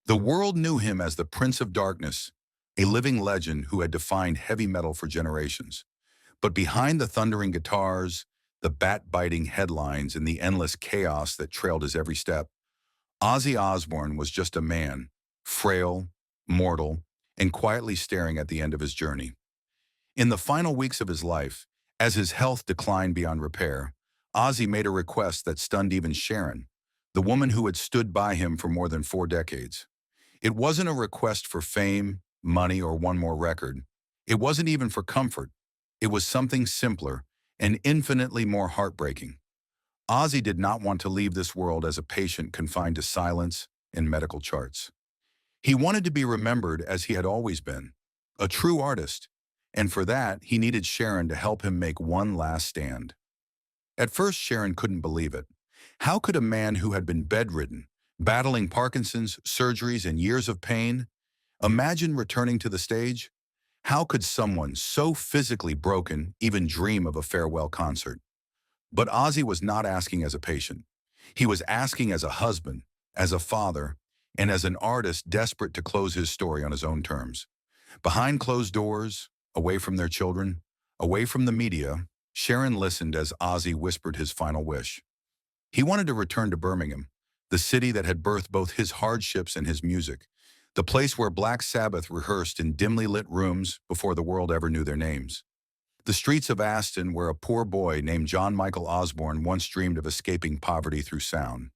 The world knew him as the Prince of Darkness, a living legend who had defined heavy metal for generations. But behind the thundering guitars, the bat-biting headlines, and the endless chaos that trailed his every step, Ozzy Osbourne was just a man, frail, mortal, and quietly staring at the end of his journey. In the final weeks of his life, as his health declined beyond repair, Ozzy made a request that stunned even Sharon, the woman who had stood by him for more than 4 decades. It wasn't a request for fame, money, or one more record. It wasn't even for comfort. It was something simpler and infinitely more heartbreaking. Ozzy did not want to leave this world as a patient confined to silence and medical charts. He wanted to be remembered as he had always been, a true artist, and for that he needed Sharon to help him make one last stand. At first, Sharon couldn't believe it. How could a man who had been bedridden, battling Parkinson's, surgeries, and years of pain, imagine returning to the stage? How could someone so physically broken even dream of a farewell concert? But Ozzy was not asking as a patient. He was asking as a husband, as a father, and as an artist desperate to close his story on his own terms. Behind closed doors, away from their children, away from the media, Sharon listened as Ozzy whispered his final wish. He wanted to return to Birmingham, the city that had birthed both his hardships and his music, the place where Black Sabbath rehearsed in dimly lit rooms before the world ever knew their names. The streets of Aston, where a poor boy named John Michael Osborne once dreamed of escaping poverty through sound.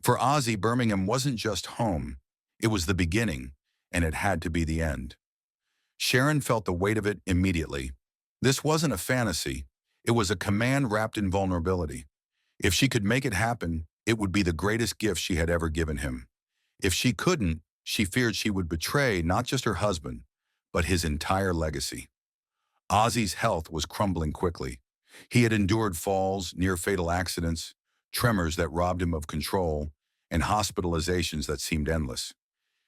For Ozzy, Birmingham wasn't just home, it was the beginning, and it had to be the end. Sharon felt the weight of it immediately. This wasn't a fantasy, it was a command wrapped in vulnerability. If she could make it happen, it would be the greatest gift she had ever given him. If she couldn't, she feared she would betray not just her husband, but his entire legacy. Ozzy's health was crumbling quickly. He had endured falls, near-fatal accidents, tremors that robbed him of control, and hospitalizations that seemed endless.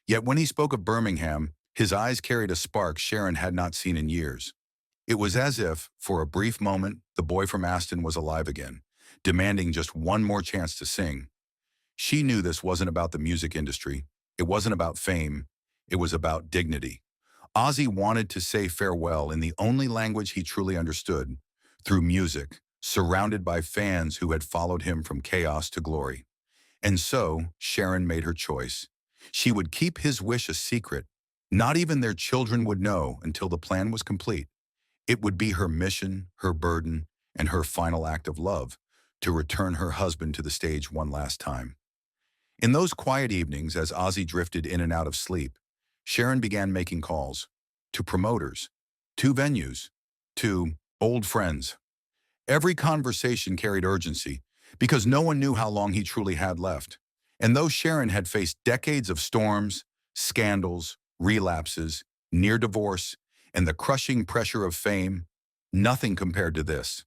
Yet when he spoke of Birmingham, his eyes carried a spark Sharon had not seen in years. It was as if, for a brief moment, the boy from Aston was alive again, demanding just one more chance to sing. She knew this wasn't about the music industry. It wasn't about fame. It was about dignity. Ozzy wanted to say farewell in the only language he truly understood, through music, surrounded by fans who had followed him from chaos to glory. And so, Sharon made her choice. She would keep his wish a secret. Not even their children would know until the plan was complete. It would be her mission, her burden, and her final act of love, to return her husband to the stage one last time. In those quiet evenings, as Ozzy drifted in and out of sleep, Sharon began making calls to promoters, to venues, to old friends. Every conversation carried urgency because no one knew how long he truly had left. And though Sharon had faced decades of storms, scandals, relapses, near divorce, and the crushing pressure of fame, nothing compared to this.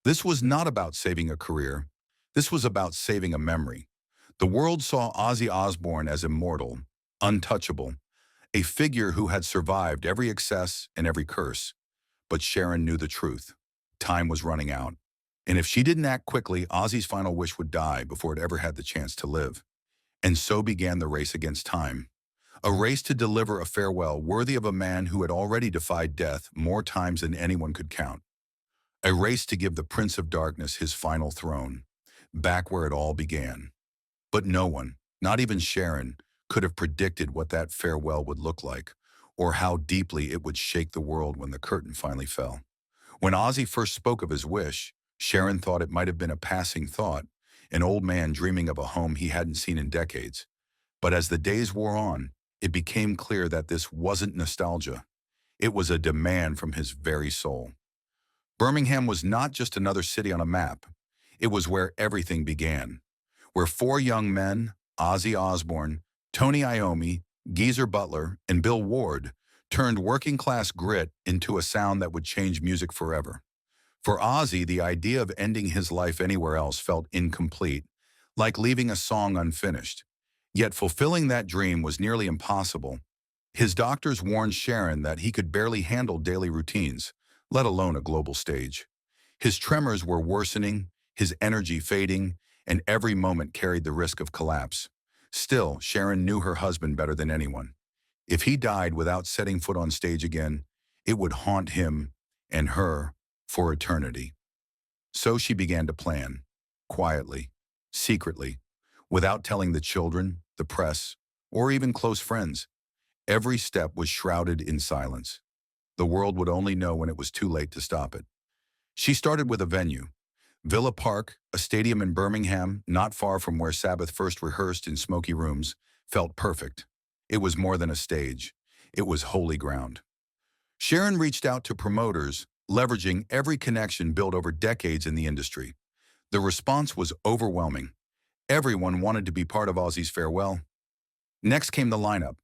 This was not about saving a career. This was about saving a memory. The world saw Ozzy Osbourne as immortal, untouchable, a figure who had survived every excess and every curse. But Sharon knew the truth. Time was running out. And if she didn't act quickly, Ozzy's final wish would die before it ever had the chance to live. And so began the race against time. A race to deliver a farewell worthy of a man who had already defied death more times than anyone could count. A race to give the Prince of Darkness his final throne, back where it all began. But no one, not even Sharon, could have predicted what that farewell would look like, or how deeply it would shake the world when the curtain finally fell. When Ozzy first spoke of his wish, Sharon thought it might have been a passing thought, an old man dreaming of a home he hadn't seen in decades. But as the days wore on, it became clear that this wasn't nostalgia. It was a demand from his very soul. Birmingham was not just another city on a map. It was where everything began, where four young men, Ozzy Osbourne, Tony Iommi, Geezer Butler, and Bill Ward, turned working-class grit into a sound that would change music forever. For Ozzy, the idea of ending his life anywhere else felt incomplete, like leaving a song unfinished. Yet fulfilling that dream was nearly impossible. His doctors warned Sharon that he could barely handle daily routines, let alone a global stage. His tremors were worsening, his energy fading, and every moment carried the risk of collapse. Still, Sharon knew her husband better than anyone. If he died without setting foot on stage again, it would haunt him and her for eternity. So she began to plan, quietly, secretly, without telling the children, the press, or even close friends. Every step was shrouded in silence. The world would only know when it was too late to stop it. She started with a venue. Villa Park, a stadium in Birmingham, not far from where Sabbath first rehearsed in smoky rooms, felt perfect. It was more than a stage. It was holy ground. Sharon reached out to promoters, leveraging every connection built over decades in the industry. The response was overwhelming. Everyone wanted to be part of Ozzy's farewell. Next came the lineup: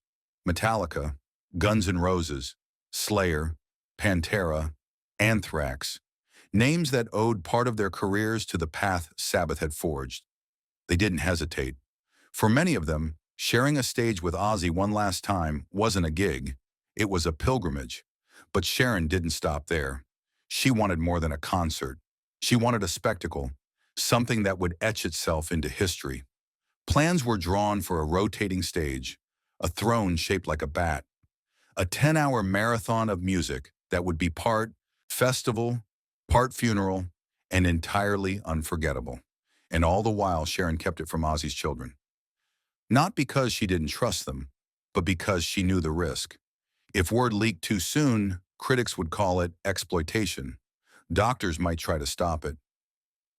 Metallica, Guns N' Roses, Slayer, Pantera, Anthrax, names that owed part of their careers to the path Sabbath had forged. They didn't hesitate. For many of them, sharing a stage with Ozzy one last time wasn't a gig. It was a pilgrimage. But Sharon didn't stop there. She wanted more than a concert. She wanted a spectacle, something that would etch itself into history. Plans were drawn for a rotating stage, a throne shaped like a bat, a 10-hour marathon of music that would be part festival, part funeral, and entirely unforgettable. And all the while, Sharon kept it from Ozzy's children. Not because she didn't trust them, but because she knew the risk. If word leaked too soon, critics would call it exploitation. Doctors might try to stop it.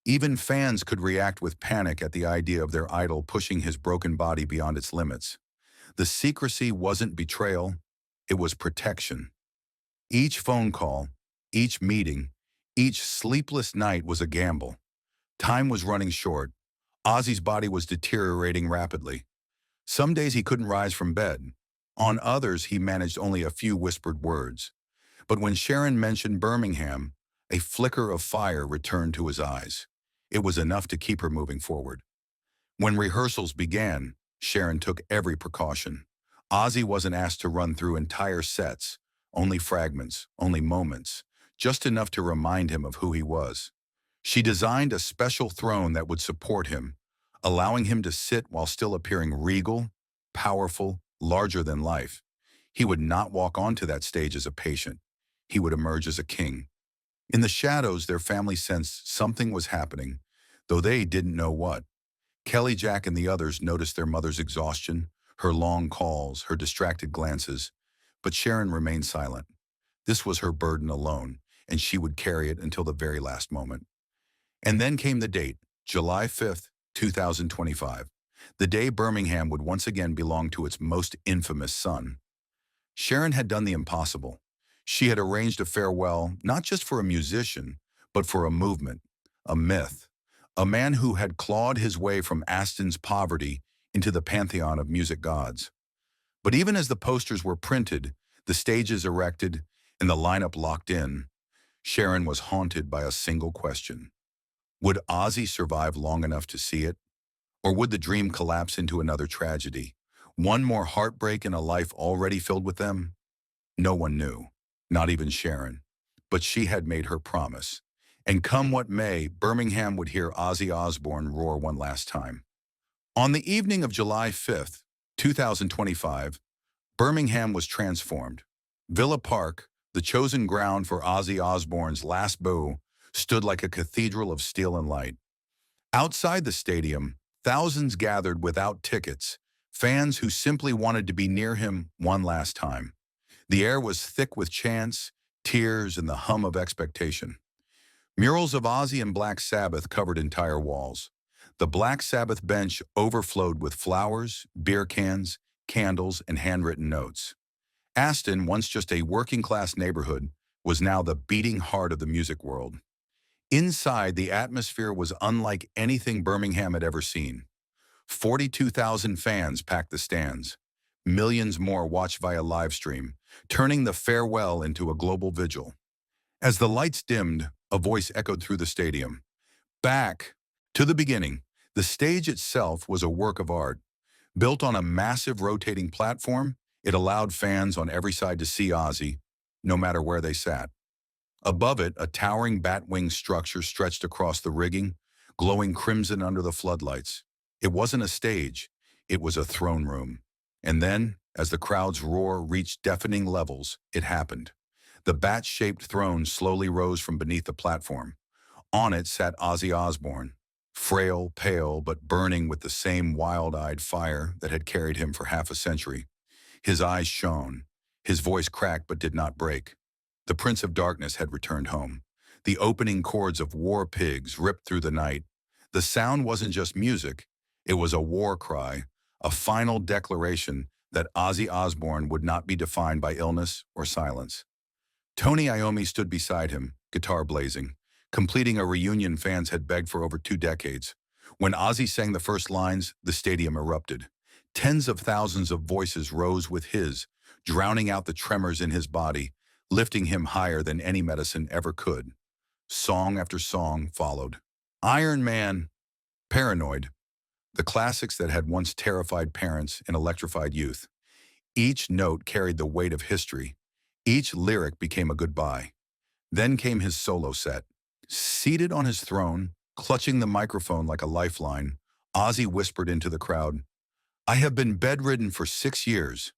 Even fans could react with panic at the idea of their idol pushing his broken body beyond its limits. The secrecy wasn't betrayal, it was protection. Each phone call, each meeting, each sleepless night was a gamble. Time was running short. Ozzy's body was deteriorating rapidly. Some days he couldn't rise from bed. On others, he managed only a few whispered words. But when Sharon mentioned Birmingham, a flicker of fire returned to his eyes. It was enough to keep her moving forward. When rehearsals began, Sharon took every precaution. Ozzy wasn't asked to run through entire sets, only fragments, only moments, just enough to remind him of who he was. She designed a special throne that would support him, allowing him to sit while still appearing regal, powerful, larger than life. He would not walk onto that stage as a patient. He would emerge as a king. In the shadows, their family sensed something was happening, though they didn't know what. Kelly, Jack, and the others noticed their mother's exhaustion, her long calls, her distracted glances, but Sharon remained silent. This was her burden alone, and she would carry it until the very last moment. And then came the date, July 5th, 2025, the day Birmingham would once again belong to its most infamous son. Sharon had done the impossible. She had arranged a farewell not just for a musician, but for a movement, a myth, a man who had clawed his way from Aston's poverty into the pantheon of music gods. But even as the posters were printed, the stages erected, and the lineup locked in, Sharon was haunted by a single question. Would Ozzy survive long enough to see it? Or would the dream collapse into another tragedy? One more heartbreak in a life already filled with them? No one knew, not even Sharon. But she had made her promise. And come what may, Birmingham would hear Ozzy Osbourne roar one last time. On the evening of July 5th, 2025, Birmingham was transformed. Villa Park, the chosen ground for Ozzy Osbourne's last bow, stood like a cathedral of steel and light. Outside the stadium, thousands gathered without tickets, fans who simply wanted to be near him one last time. The air was thick with chants, tears, and the hum of expectation. Murals of Ozzy and Black Sabbath covered entire walls. The Black Sabbath bench overflowed with flowers, beer cans, candles, and handwritten notes. Aston, once just a working-class neighborhood, was now the beating heart of the music world. Inside, the atmosphere was unlike anything Birmingham had ever seen. 42,000 fans packed the stands. Millions more watched via live stream, turning the farewell into a global vigil. As the lights dimmed, a voice echoed through the stadium. Back to the beginning. The stage itself was a work of art. Built on a massive rotating platform, it allowed fans on every side to see Ozzy, no matter where they sat. Above it, a towering bat-wing structure stretched across the rigging, glowing crimson under the floodlights. It wasn't a stage. It was a throne room. And then, as the crowd's roar reached deafening levels, it happened. The bat-shaped throne slowly rose from beneath the platform. On it sat Ozzy Osbourne, frail, pale, but burning with the same wild-eyed fire that had carried him for half a century. His eyes shone. His voice cracked but did not break. The Prince of Darkness had returned home. The opening chords of War Pigs ripped through the night. The sound wasn't just music. It was a war cry, a final declaration that Ozzy Osbourne would not be defined by illness or silence. Tony Iommi stood beside him, guitar blazing, completing a reunion fans had begged for over 2 decades. When Ozzy sang the first lines, the stadium erupted. Tens of thousands of voices rose with his, drowning out the tremors in his body, lifting him higher than any medicine ever could. Song after song followed. Iron Man, Paranoid, the classics that had once terrified parents and electrified youth. Each note carried the weight of history. Each lyric became a goodbye. Then came his solo set. Seated on his throne, clutching the microphone like a lifeline, Ozzy whispered into the crowd, "I have been bedridden for 6 years.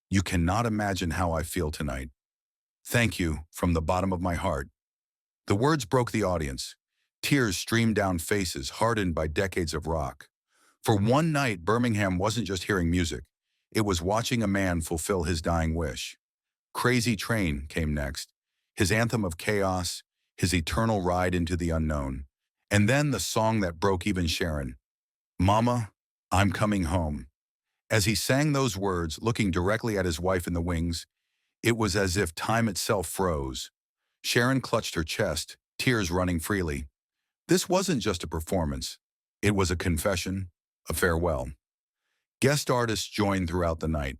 You cannot imagine how I feel tonight. Thank you from the bottom of my heart." The words broke the audience. Tears streamed down faces hardened by decades of rock. For one night, Birmingham wasn't just hearing music. It was watching a man fulfill his dying wish. Crazy Train came next, his anthem of chaos, his eternal ride into the unknown. And then the song that broke even Sharon, "Mama, I'm Coming Home." As he sang those words, looking directly at his wife in the wings, it was as if time itself froze. Sharon clutched her chest, tears running freely. This wasn't just a performance. It was a confession, a farewell. Guest artists joined throughout the night.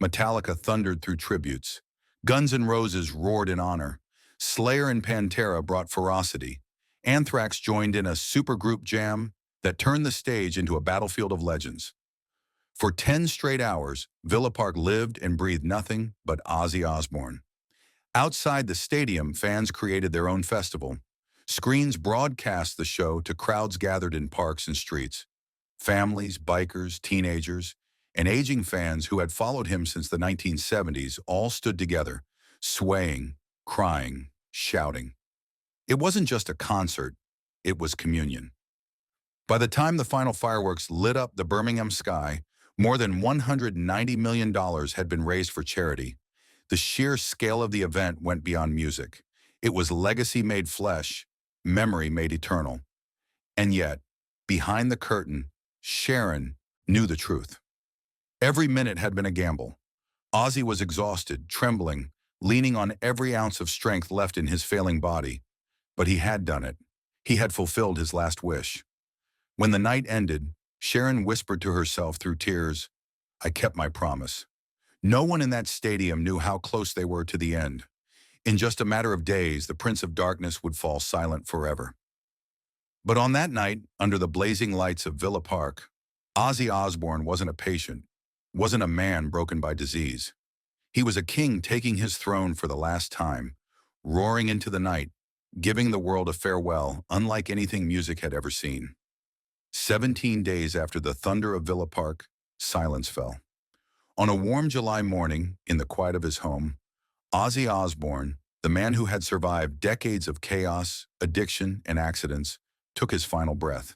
Metallica thundered through tributes. Guns N' Roses roared in honor. Slayer and Pantera brought ferocity. Anthrax joined in a supergroup jam that turned the stage into a battlefield of legends. For 10 straight hours, Villa Park lived and breathed nothing but Ozzy Osbourne. Outside the stadium, fans created their own festival. Screens broadcast the show to crowds gathered in parks and streets. Families, bikers, teenagers, and aging fans who had followed him since the 1970s all stood together, swaying, crying, shouting. It wasn't just a concert, it was communion. By the time the final fireworks lit up the Birmingham sky, more than $190 million had been raised for charity. The sheer scale of the event went beyond music. It was legacy made flesh, memory made eternal. And yet, behind the curtain, Sharon knew the truth. Every minute had been a gamble. Ozzy was exhausted, trembling, leaning on every ounce of strength left in his failing body. But he had done it. He had fulfilled his last wish. When the night ended, Sharon whispered to herself through tears, "I kept my promise." No one in that stadium knew how close they were to the end. In just a matter of days, the Prince of Darkness would fall silent forever. But on that night, under the blazing lights of Villa Park, Ozzy Osbourne wasn't a patient, wasn't a man broken by disease. He was a king taking his throne for the last time, roaring into the night, giving the world a farewell unlike anything music had ever seen. 17 days after the thunder of Villa Park, silence fell. On a warm July morning, in the quiet of his home, Ozzy Osbourne, the man who had survived decades of chaos, addiction, and accidents, took his final breath.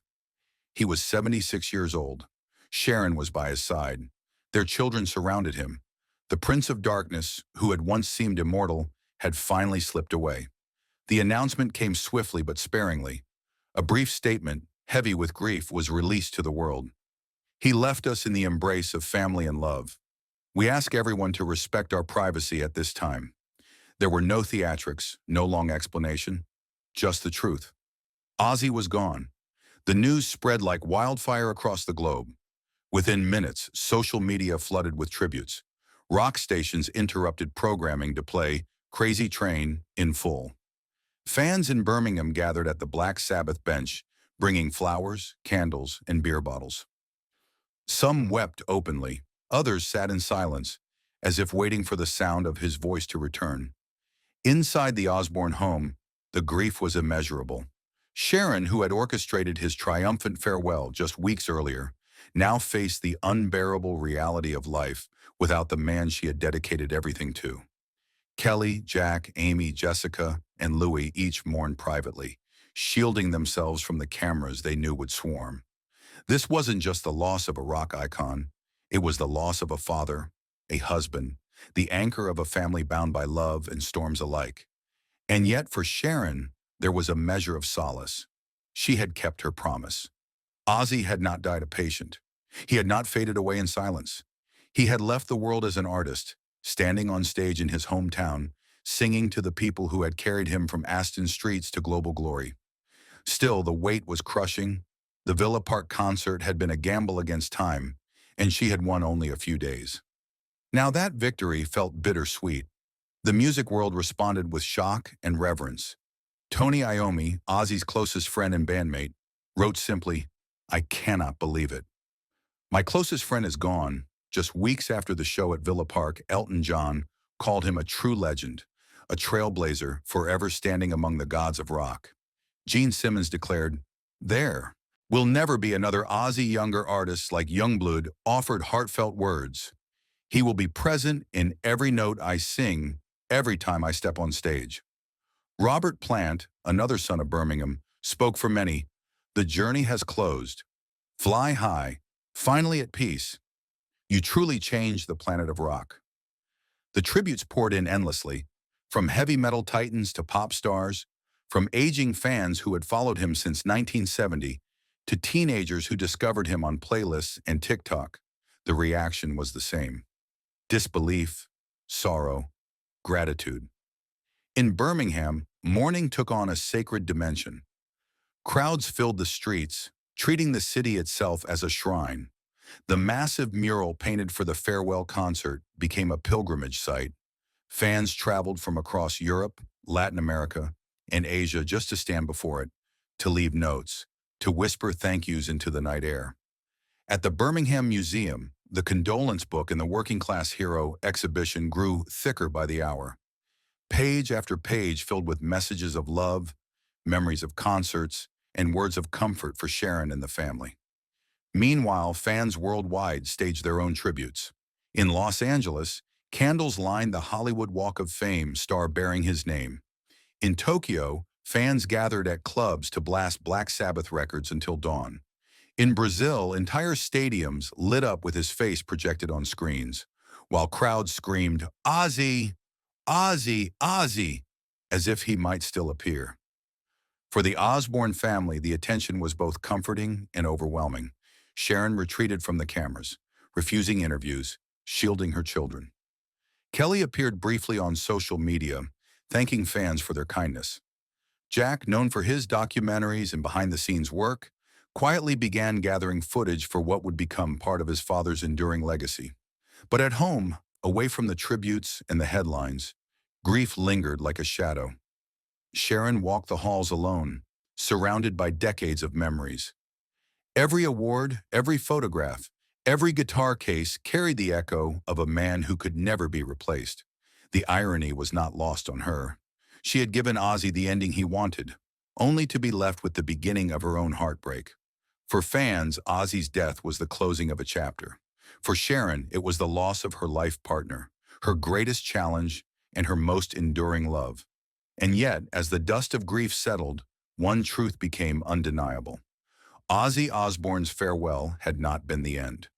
He was 76 years old. Sharon was by his side. Their children surrounded him. The Prince of Darkness, who had once seemed immortal, had finally slipped away. The announcement came swiftly but sparingly. A brief statement, heavy with grief, was released to the world. He left us in the embrace of family and love. We ask everyone to respect our privacy at this time. There were no theatrics, no long explanation, just the truth. Ozzy was gone. The news spread like wildfire across the globe. Within minutes, social media flooded with tributes. Rock stations interrupted programming to play Crazy Train in full. Fans in Birmingham gathered at the Black Sabbath bench, bringing flowers, candles, and beer bottles. Some wept openly. Others sat in silence, as if waiting for the sound of his voice to return. Inside the Osbourne home, the grief was immeasurable. Sharon, who had orchestrated his triumphant farewell just weeks earlier, now faced the unbearable reality of life without the man she had dedicated everything to. Kelly, Jack, Amy, Jessica, and Louie each mourned privately, shielding themselves from the cameras they knew would swarm. This wasn't just the loss of a rock icon, it was the loss of a father, a husband, the anchor of a family bound by love and storms alike. And yet for Sharon, there was a measure of solace. She had kept her promise. Ozzy had not died a patient. He had not faded away in silence. He had left the world as an artist, standing on stage in his hometown, singing to the people who had carried him from Aston streets to global glory. Still, the weight was crushing. The Villa Park concert had been a gamble against time, and she had won only a few days. Now that victory felt bittersweet. The music world responded with shock and reverence. Tony Iommi, Ozzy's closest friend and bandmate, wrote simply, "I cannot believe it. My closest friend is gone." Just weeks after the show at Villa Park, Elton John called him a true legend, a trailblazer forever standing among the gods of rock. Gene Simmons declared, "There will never be another Ozzy younger artist like Youngblood offered heartfelt words. He will be present in every note I sing, every time I step on stage." Robert Plant, another son of Birmingham, spoke for many, "The journey has closed. Fly high, finally at peace. You truly changed the planet of rock." The tributes poured in endlessly, from heavy metal titans to pop stars, from aging fans who had followed him since 1970 to teenagers who discovered him on playlists and TikTok. The reaction was the same. Disbelief, sorrow, gratitude. In Birmingham, mourning took on a sacred dimension. Crowds filled the streets, treating the city itself as a shrine. The massive mural painted for the farewell concert became a pilgrimage site. Fans traveled from across Europe, Latin America, and Asia just to stand before it, to leave notes, to whisper thank yous into the night air. At the Birmingham Museum, the condolence book in the Working Class Hero exhibition grew thicker by the hour. Page after page filled with messages of love, memories of concerts, and words of comfort for Sharon and the family. Meanwhile, fans worldwide staged their own tributes. In Los Angeles, candles lined the Hollywood Walk of Fame, star bearing his name. In Tokyo, fans gathered at clubs to blast Black Sabbath records until dawn. In Brazil, entire stadiums lit up with his face projected on screens, while crowds screamed, "Ozzy! Ozzy! Ozzy!" as if he might still appear. For the Osbourne family, the attention was both comforting and overwhelming. Sharon retreated from the cameras, refusing interviews, shielding her children. Kelly appeared briefly on social media, thanking fans for their kindness. Jack, known for his documentaries and behind-the-scenes work, quietly began gathering footage for what would become part of his father's enduring legacy. But at home, away from the tributes and the headlines, grief lingered like a shadow. Sharon walked the halls alone, surrounded by decades of memories. Every award, every photograph, every guitar case carried the echo of a man who could never be replaced. The irony was not lost on her. She had given Ozzy the ending he wanted, only to be left with the beginning of her own heartbreak. For fans, Ozzy's death was the closing of a chapter. For Sharon, it was the loss of her life partner, her greatest challenge, and her most enduring love. And yet, as the dust of grief settled, one truth became undeniable. Ozzy Osbourne's farewell had not been the end.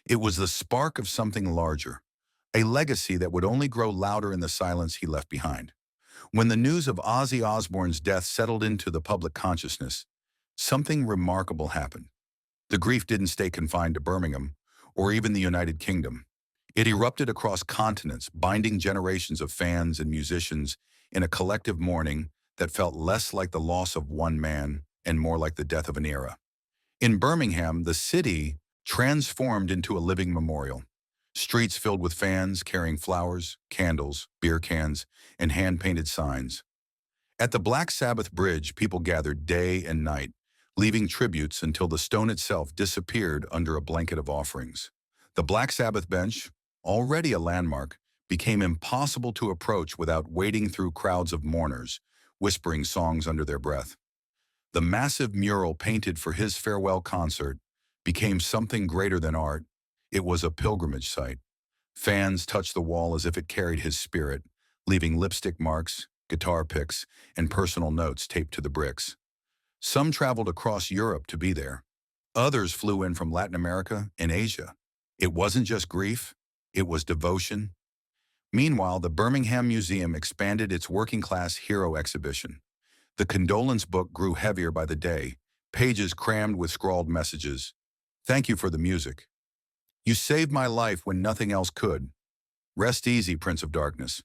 It was the spark of something larger, a legacy that would only grow louder in the silence he left behind. When the news of Ozzy Osbourne's death settled into the public consciousness, something remarkable happened. The grief didn't stay confined to Birmingham or even the United Kingdom. It erupted across continents, binding generations of fans and musicians in a collective mourning that felt less like the loss of one man and more like the death of an era. In Birmingham, the city transformed into a living memorial. Streets filled with fans carrying flowers, candles, beer cans, and hand-painted signs. At the Black Sabbath bridge, people gathered day and night, leaving tributes until the stone itself disappeared under a blanket of offerings. The Black Sabbath bench, already a landmark, became impossible to approach without wading through crowds of mourners, whispering songs under their breath. The massive mural painted for his farewell concert became something greater than art. It was a pilgrimage site. Fans touched the wall as if it carried his spirit, leaving lipstick marks, guitar picks, and personal notes taped to the bricks. Some traveled across Europe to be there. Others flew in from Latin America and Asia. It wasn't just grief, it was devotion. Meanwhile, the Birmingham Museum expanded its working-class hero exhibition. The condolence book grew heavier by the day, pages crammed with scrawled messages. Thank you for the music. You saved my life when nothing else could. Rest easy, Prince of Darkness.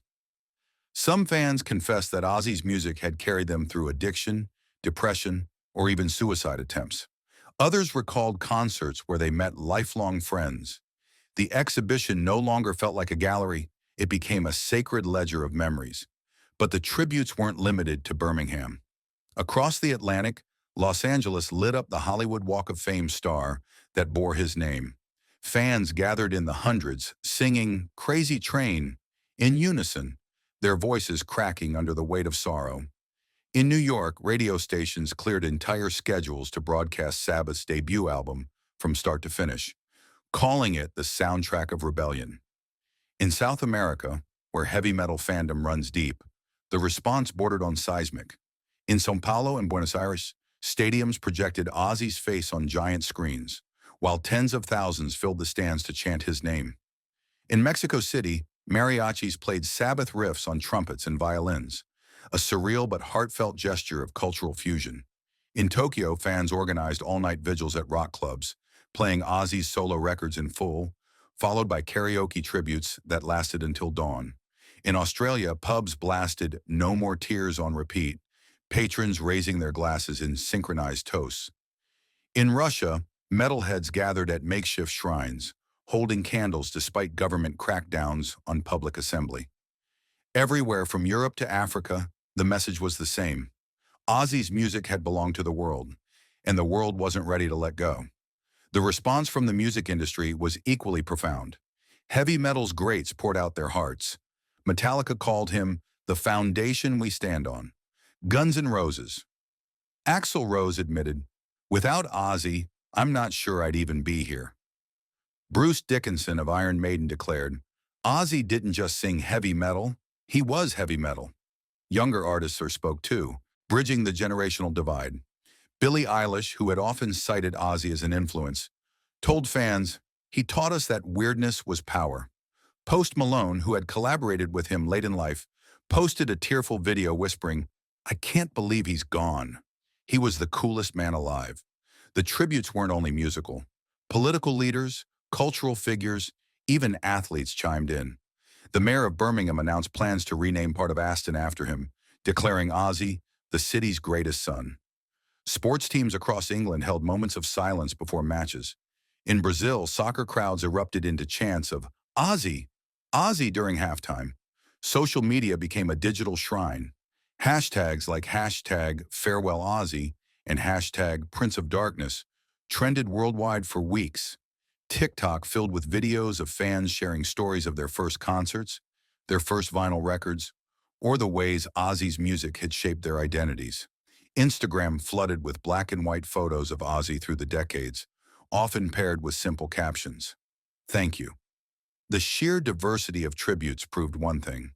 Some fans confessed that Ozzy's music had carried them through addiction, depression, or even suicide attempts. Others recalled concerts where they met lifelong friends. The exhibition no longer felt like a gallery, it became a sacred ledger of memories. But the tributes weren't limited to Birmingham. Across the Atlantic, Los Angeles lit up the Hollywood Walk of Fame star that bore his name. Fans gathered in the hundreds, singing "Crazy Train" in unison, their voices cracking under the weight of sorrow. In New York, radio stations cleared entire schedules to broadcast Sabbath's debut album from start to finish, calling it the soundtrack of rebellion. In South America, where heavy metal fandom runs deep, the response bordered on seismic. In São Paulo and Buenos Aires, stadiums projected Ozzy's face on giant screens, while tens of thousands filled the stands to chant his name. In Mexico City, mariachis played Sabbath riffs on trumpets and violins, a surreal but heartfelt gesture of cultural fusion. In Tokyo, fans organized all-night vigils at rock clubs, playing Ozzy's solo records in full, followed by karaoke tributes that lasted until dawn. In Australia, pubs blasted "No More Tears" on repeat, patrons raising their glasses in synchronized toasts. In Russia, metalheads gathered at makeshift shrines, holding candles despite government crackdowns on public assembly. Everywhere from Europe to Africa, the message was the same. Ozzy's music had belonged to the world, and the world wasn't ready to let go. The response from the music industry was equally profound. Heavy metal's greats poured out their hearts. Metallica called him the foundation we stand on. Guns N' Roses. Axl Rose admitted, "Without Ozzy, I'm not sure I'd even be here." Bruce Dickinson of Iron Maiden declared, "Ozzy didn't just sing heavy metal, he was heavy metal." Younger artists spoke too, bridging the generational divide. Billie Eilish, who had often cited Ozzy as an influence, told fans, "He taught us that weirdness was power." Post Malone, who had collaborated with him late in life, posted a tearful video whispering, "I can't believe he's gone. He was the coolest man alive." The tributes weren't only musical. Political leaders, cultural figures, even athletes chimed in. The mayor of Birmingham announced plans to rename part of Aston after him, declaring Ozzy the city's greatest son. Sports teams across England held moments of silence before matches. In Brazil, soccer crowds erupted into chants of "Ozzy, Ozzy" during halftime. Social media became a digital shrine. Hashtags like #FarewellOzzy and #Prince of Darkness trended worldwide for weeks. TikTok filled with videos of fans sharing stories of their first concerts, their first vinyl records, or the ways Ozzy's music had shaped their identities. Instagram flooded with black and white photos of Ozzy through the decades, often paired with simple captions. "Thank you." The sheer diversity of tributes proved one thing.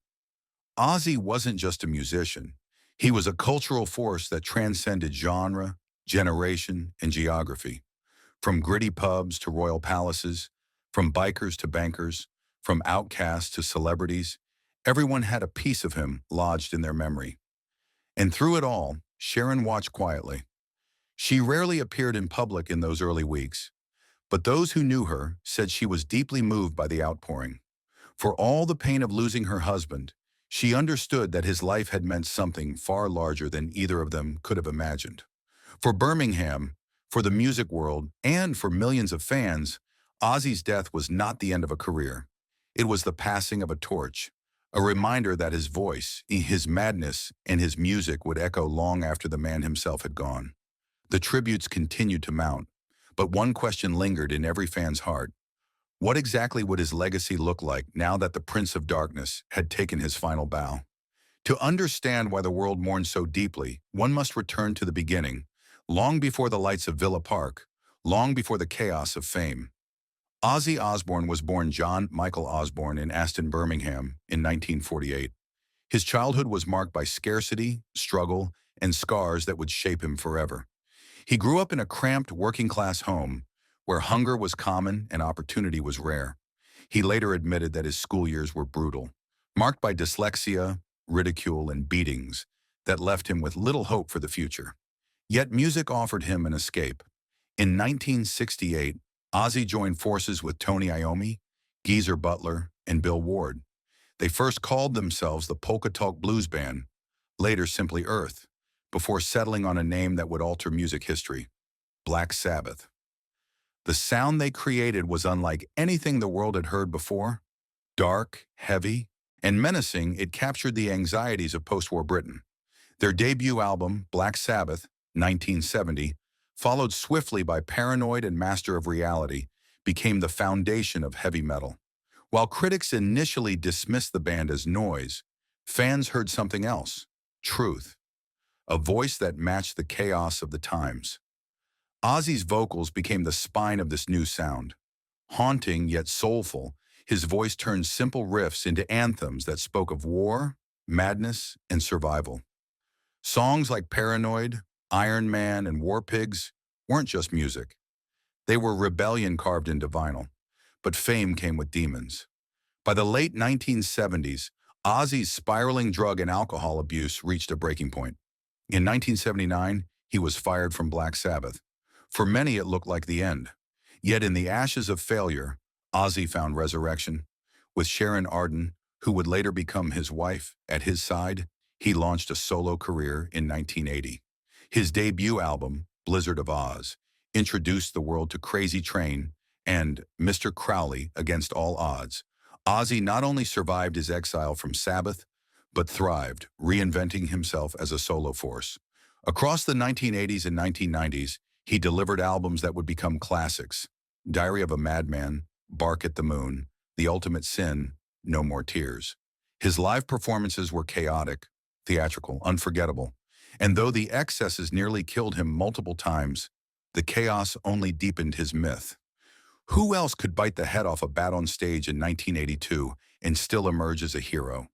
Ozzy wasn't just a musician. He was a cultural force that transcended genre, generation, and geography. From gritty pubs to royal palaces, from bikers to bankers, from outcasts to celebrities, everyone had a piece of him lodged in their memory. And through it all, Sharon watched quietly. She rarely appeared in public in those early weeks, but those who knew her said she was deeply moved by the outpouring. For all the pain of losing her husband, she understood that his life had meant something far larger than either of them could have imagined. For Birmingham, for the music world, and for millions of fans, Ozzy's death was not the end of a career. It was the passing of a torch, a reminder that his voice, his madness, and his music would echo long after the man himself had gone. The tributes continued to mount, but one question lingered in every fan's heart. What exactly would his legacy look like now that the Prince of Darkness had taken his final bow? To understand why the world mourned so deeply, one must return to the beginning, long before the lights of Villa Park, long before the chaos of fame. Ozzy Osbourne was born John Michael Osbourne in Aston, Birmingham, in 1948. His childhood was marked by scarcity, struggle, and scars that would shape him forever. He grew up in a cramped working-class home where hunger was common and opportunity was rare. He later admitted that his school years were brutal, marked by dyslexia, ridicule, and beatings that left him with little hope for the future. Yet music offered him an escape. In 1968, Ozzy joined forces with Tony Iommi, Geezer Butler, and Bill Ward. They first called themselves the Polka Talk Blues Band, later simply Earth, before settling on a name that would alter music history: Black Sabbath. The sound they created was unlike anything the world had heard before. Dark, heavy, and menacing, it captured the anxieties of post-war Britain. Their debut album, Black Sabbath, 1970, followed swiftly by Paranoid and Master of Reality, became the foundation of heavy metal. While critics initially dismissed the band as noise, fans heard something else: truth, a voice that matched the chaos of the times. Ozzy's vocals became the spine of this new sound. Haunting yet soulful, his voice turned simple riffs into anthems that spoke of war, madness, and survival. Songs like Paranoid, Iron Man, and War Pigs weren't just music. They were rebellion carved into vinyl. But fame came with demons. By the late 1970s, Ozzy's spiraling drug and alcohol abuse reached a breaking point. In 1979, he was fired from Black Sabbath. For many, it looked like the end. Yet in the ashes of failure, Ozzy found resurrection. With Sharon Osbourne, who would later become his wife, at his side, he launched a solo career in 1980. His debut album, Blizzard of Oz, introduced the world to Crazy Train and Mr. Crowley Against All Odds. Ozzy not only survived his exile from Sabbath, but thrived, reinventing himself as a solo force. Across the 1980s and 1990s, he delivered albums that would become classics: Diary of a Madman, Bark at the Moon, The Ultimate Sin, No More Tears. His live performances were chaotic, theatrical, unforgettable. And though the excesses nearly killed him multiple times, the chaos only deepened his myth. Who else could bite the head off a bat on stage in 1982 and still emerge as a hero?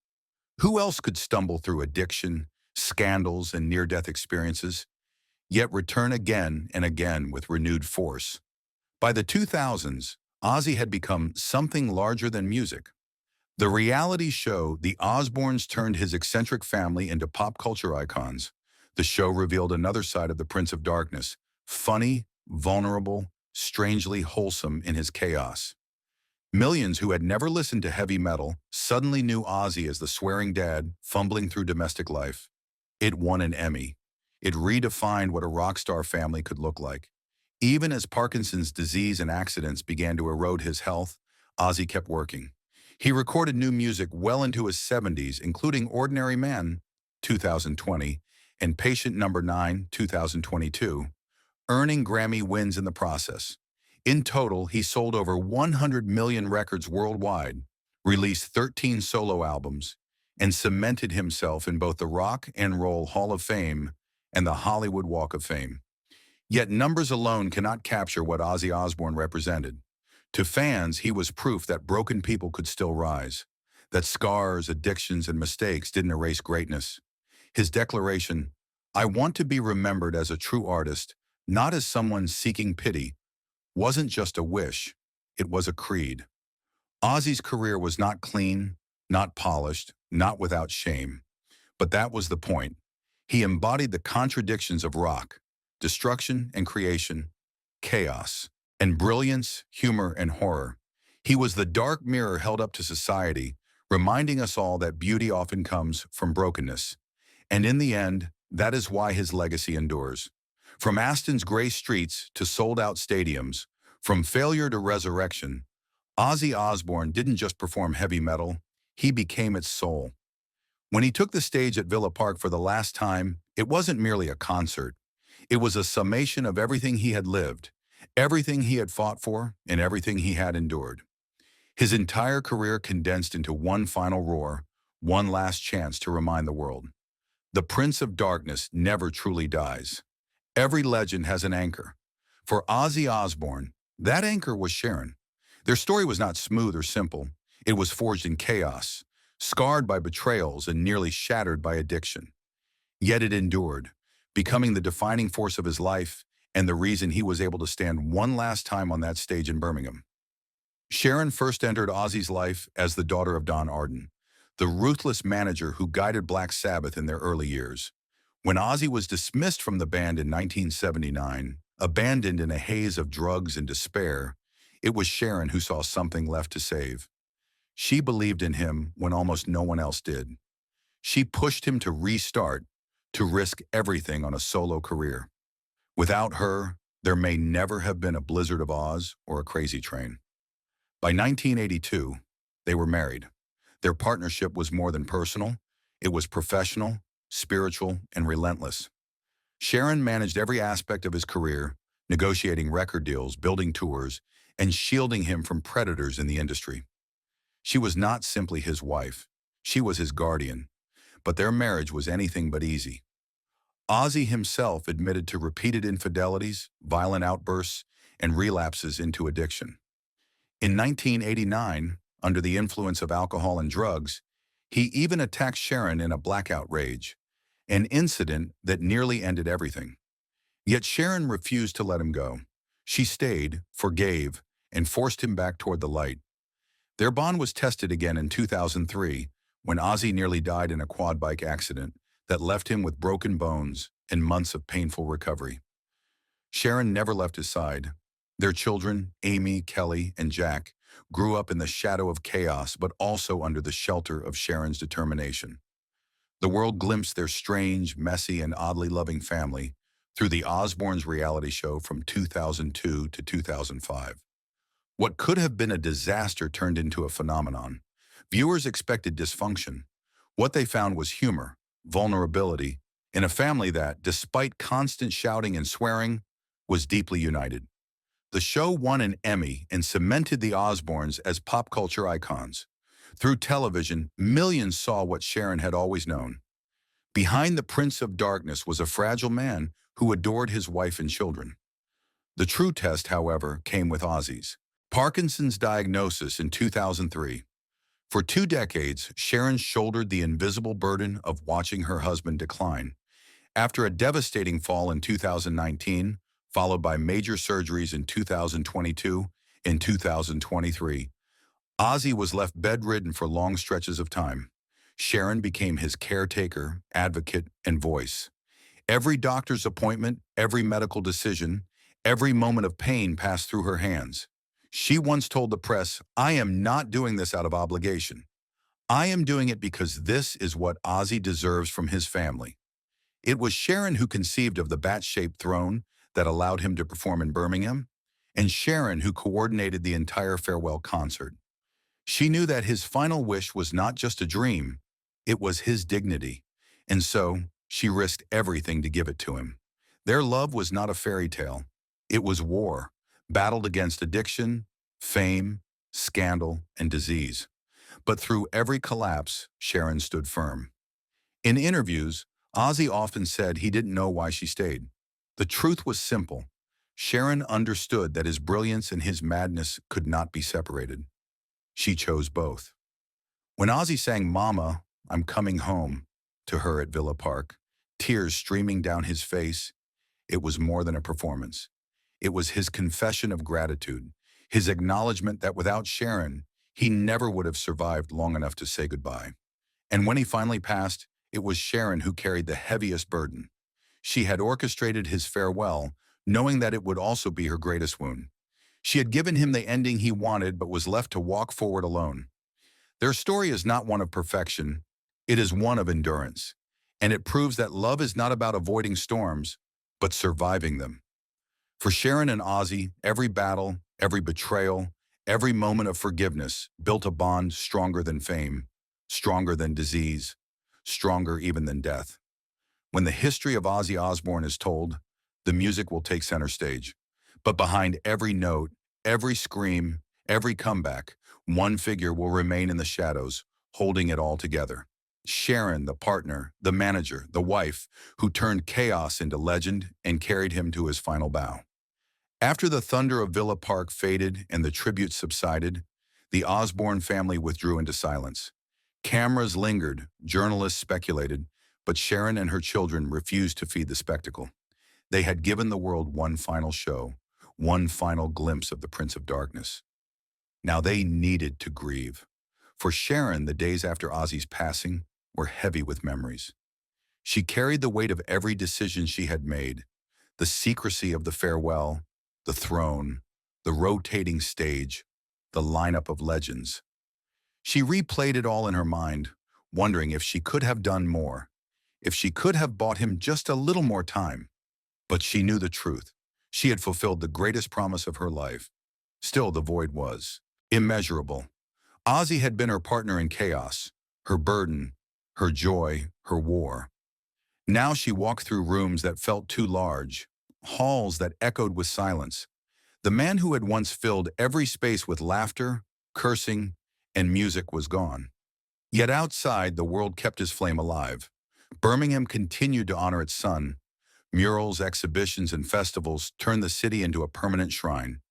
Who else could stumble through addiction, scandals, and near-death experiences, yet return again and again with renewed force? By the 2000s, Ozzy had become something larger than music. The reality show The Osbournes turned his eccentric family into pop culture icons. The show revealed another side of the Prince of Darkness: funny, vulnerable, strangely wholesome in his chaos. Millions who had never listened to heavy metal suddenly knew Ozzy as the swearing dad fumbling through domestic life. It won an Emmy. It redefined what a rock star family could look like. Even as Parkinson's disease and accidents began to erode his health, Ozzy kept working. He recorded new music well into his 70s, including Ordinary Man, 2020, and Patient Number 9, 2022, earning Grammy wins in the process. In total, he sold over 100 million records worldwide, released 13 solo albums, and cemented himself in both the Rock and Roll Hall of Fame and the Hollywood Walk of Fame. Yet numbers alone cannot capture what Ozzy Osbourne represented. To fans, he was proof that broken people could still rise, that scars, addictions, and mistakes didn't erase greatness. His declaration, "I want to be remembered as a true artist, not as someone seeking pity," wasn't just a wish, it was a creed. Ozzy's career was not clean, not polished, not without shame. But that was the point. He embodied the contradictions of rock: destruction and creation, chaos, and brilliance, humor, and horror. He was the dark mirror held up to society, reminding us all that beauty often comes from brokenness. And in the end, that is why his legacy endures. From Aston's gray streets to sold-out stadiums, from failure to resurrection, Ozzy Osbourne didn't just perform heavy metal, he became its soul. When he took the stage at Villa Park for the last time, it wasn't merely a concert. It was a summation of everything he had lived, everything he had fought for, and everything he had endured. His entire career condensed into one final roar, one last chance to remind the world: the Prince of Darkness never truly dies. Every legend has an anchor, For Ozzy Osbourne, that anchor was Sharon. Their story was not smooth or simple. It was forged in chaos, scarred by betrayals and nearly shattered by addiction. Yet it endured, becoming the defining force of his life and the reason he was able to stand one last time on that stage in Birmingham. Sharon first entered Ozzy's life as the daughter of Don Arden, the ruthless manager who guided Black Sabbath in their early years. When Ozzy was dismissed from the band in 1979, abandoned in a haze of drugs and despair, it was Sharon who saw something left to save. She believed in him when almost no one else did. She pushed him to restart, to risk everything on a solo career. Without her, there may never have been a Blizzard of Oz or a Crazy Train. By 1982, they were married. Their partnership was more than personal. It was professional, spiritual, and relentless. Sharon managed every aspect of his career, negotiating record deals, building tours, and shielding him from predators in the industry. She was not simply his wife. She was his guardian. But their marriage was anything but easy. Ozzy himself admitted to repeated infidelities, violent outbursts, and relapses into addiction. In 1989, under the influence of alcohol and drugs, he even attacked Sharon in a blackout rage, an incident that nearly ended everything. Yet Sharon refused to let him go. She stayed, forgave, and forced him back toward the light. Their bond was tested again in 2003, when Ozzy nearly died in a quad bike accident that left him with broken bones and months of painful recovery. Sharon never left his side. Their children, Amy, Kelly, and Jack, grew up in the shadow of chaos but also under the shelter of Sharon's determination. The world glimpsed their strange, messy, and oddly loving family through the Osbournes reality show from 2002 to 2005. What could have been a disaster turned into a phenomenon. Viewers expected dysfunction. What they found was humor, vulnerability, in a family that, despite constant shouting and swearing, was deeply united. The show won an Emmy and cemented the Osbournes as pop culture icons. Through television, millions saw what Sharon had always known. Behind the Prince of Darkness was a fragile man who adored his wife and children. The true test, however, came with Ozzy's Parkinson's diagnosis in 2003. For 2 decades, Sharon shouldered the invisible burden of watching her husband decline. After a devastating fall in 2019, followed by major surgeries in 2022 and 2023, Ozzy was left bedridden for long stretches of time. Sharon became his caretaker, advocate, and voice. Every doctor's appointment, every medical decision, every moment of pain passed through her hands. She once told the press, "I am not doing this out of obligation. I am doing it because this is what Ozzy deserves from his family." It was Sharon who conceived of the bat-shaped throne that allowed him to perform in Birmingham, and Sharon who coordinated the entire farewell concert. She knew that his final wish was not just a dream, it was his dignity, and so she risked everything to give it to him. Their love was not a fairy tale. It was war, battled against addiction, fame, scandal, and disease. But through every collapse, Sharon stood firm. In interviews, Ozzy often said he didn't know why she stayed. The truth was simple. Sharon understood that his brilliance and his madness could not be separated. She chose both. When Ozzy sang "Mama, I'm Coming Home" to her at Villa Park, tears streaming down his face, it was more than a performance. It was his confession of gratitude, his acknowledgement that without Sharon, he never would have survived long enough to say goodbye. And when he finally passed, it was Sharon who carried the heaviest burden. She had orchestrated his farewell, knowing that it would also be her greatest wound. She had given him the ending he wanted but was left to walk forward alone. Their story is not one of perfection, it is one of endurance. And it proves that love is not about avoiding storms, but surviving them. For Sharon and Ozzy, every battle, every betrayal, every moment of forgiveness built a bond stronger than fame, stronger than disease, stronger even than death. When the history of Ozzy Osbourne is told, the music will take center stage. But behind every note, every scream, every comeback, one figure will remain in the shadows, holding it all together. Sharon, the partner, the manager, the wife, who turned chaos into legend and carried him to his final bow. After the thunder of Villa Park faded and the tribute subsided, the Osbourne family withdrew into silence. Cameras lingered, journalists speculated, but Sharon and her children refused to feed the spectacle. They had given the world one final show, one final glimpse of the Prince of Darkness. Now they needed to grieve. For Sharon, the days after Ozzy's passing were heavy with memories. She carried the weight of every decision she had made, the secrecy of the farewell, the throne, the rotating stage, the lineup of legends. She replayed it all in her mind, wondering if she could have done more, if she could have bought him just a little more time. But she knew the truth. She had fulfilled the greatest promise of her life. Still, the void was immeasurable. Ozzy had been her partner in chaos, her burden, her joy, her war. Now she walked through rooms that felt too large, halls that echoed with silence. The man who had once filled every space with laughter, cursing, and music was gone. Yet outside, the world kept his flame alive. Birmingham continued to honor its son. Murals, exhibitions, and festivals turned the city into a permanent shrine.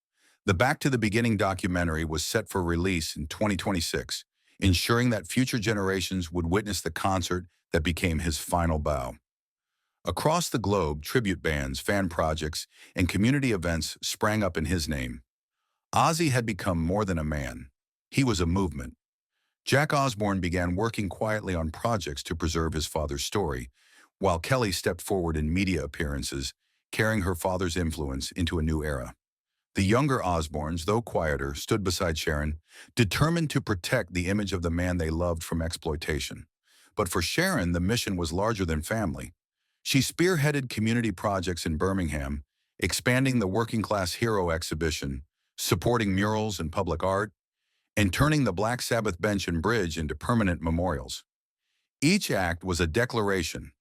The Back to the Beginning documentary was set for release in 2026, ensuring that future generations would witness the concert that became his final bow. Across the globe, tribute bands, fan projects, and community events sprang up in his name. Ozzy had become more than a man. He was a movement. Jack Osbourne began working quietly on projects to preserve his father's story, while Kelly stepped forward in media appearances, carrying her father's influence into a new era. The younger Osbournes, though quieter, stood beside Sharon, determined to protect the image of the man they loved from exploitation. But for Sharon, the mission was larger than family. She spearheaded community projects in Birmingham, expanding the Working Class Hero exhibition, supporting murals and public art, and turning the Black Sabbath bench and bridge into permanent memorials. Each act was a declaration.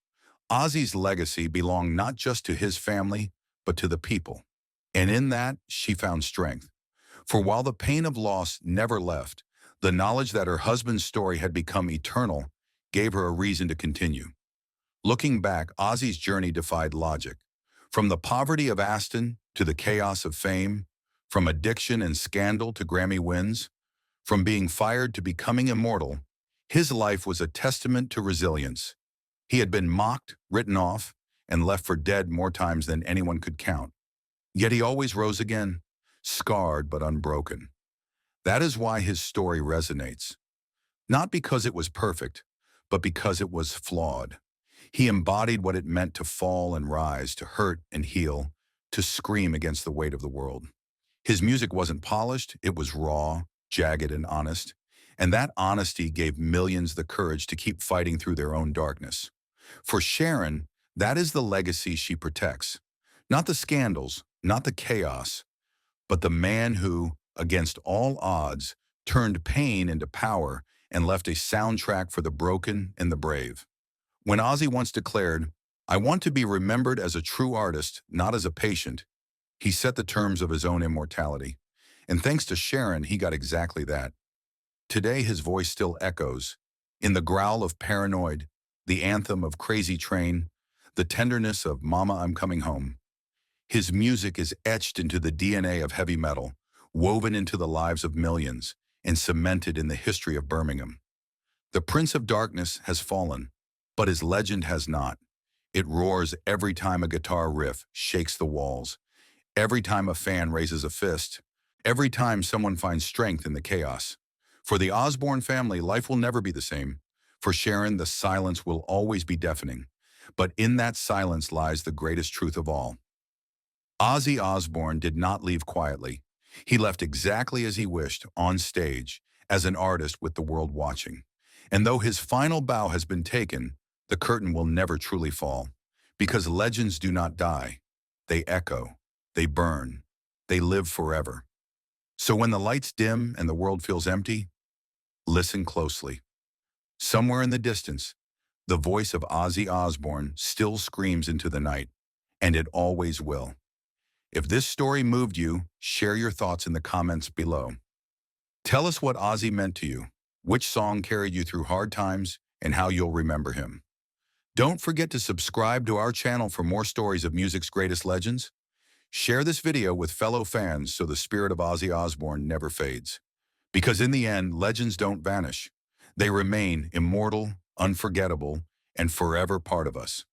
Ozzy's legacy belonged not just to his family, but to the people. And in that, she found strength. For while the pain of loss never left, the knowledge that her husband's story had become eternal gave her a reason to continue. Looking back, Ozzy's journey defied logic. From the poverty of Aston to the chaos of fame, from addiction and scandal to Grammy wins, from being fired to becoming immortal, his life was a testament to resilience. He had been mocked, written off, and left for dead more times than anyone could count. Yet he always rose again, scarred but unbroken. That is why his story resonates. Not because it was perfect, but because it was flawed. He embodied what it meant to fall and rise, to hurt and heal, to scream against the weight of the world. His music wasn't polished, it was raw, jagged, and honest. And that honesty gave millions the courage to keep fighting through their own darkness. For Sharon, that is the legacy she protects. Not the scandals, not the chaos, but the man who, against all odds, turned pain into power and left a soundtrack for the broken and the brave. When Ozzy once declared, "I want to be remembered as a true artist, not as a patient," he set the terms of his own immortality. And thanks to Sharon, he got exactly that. Today, his voice still echoes. In the growl of Paranoid, the anthem of Crazy Train, the tenderness of Mama, I'm Coming Home. His music is etched into the DNA of heavy metal, woven into the lives of millions, and cemented in the history of Birmingham. The Prince of Darkness has fallen, but his legend has not. It roars every time a guitar riff shakes the walls, every time a fan raises a fist, every time someone finds strength in the chaos. For the Osbourne family, life will never be the same. For Sharon, the silence will always be deafening. But in that silence lies the greatest truth of all. Ozzy Osbourne did not leave quietly. He left exactly as he wished, on stage, as an artist with the world watching. And though his final bow has been taken, the curtain will never truly fall. Because legends do not die. They echo. They burn. They live forever. So when the lights dim and the world feels empty, listen closely. Somewhere in the distance, the voice of Ozzy Osbourne still screams into the night, and it always will. If this story moved you, share your thoughts in the comments below. Tell us what Ozzy meant to you, which song carried you through hard times, and how you'll remember him. Don't forget to subscribe to our channel for more stories of music's greatest legends. Share this video with fellow fans so the spirit of Ozzy Osbourne never fades. Because in the end, legends don't vanish. They remain immortal, unforgettable, and forever part of us.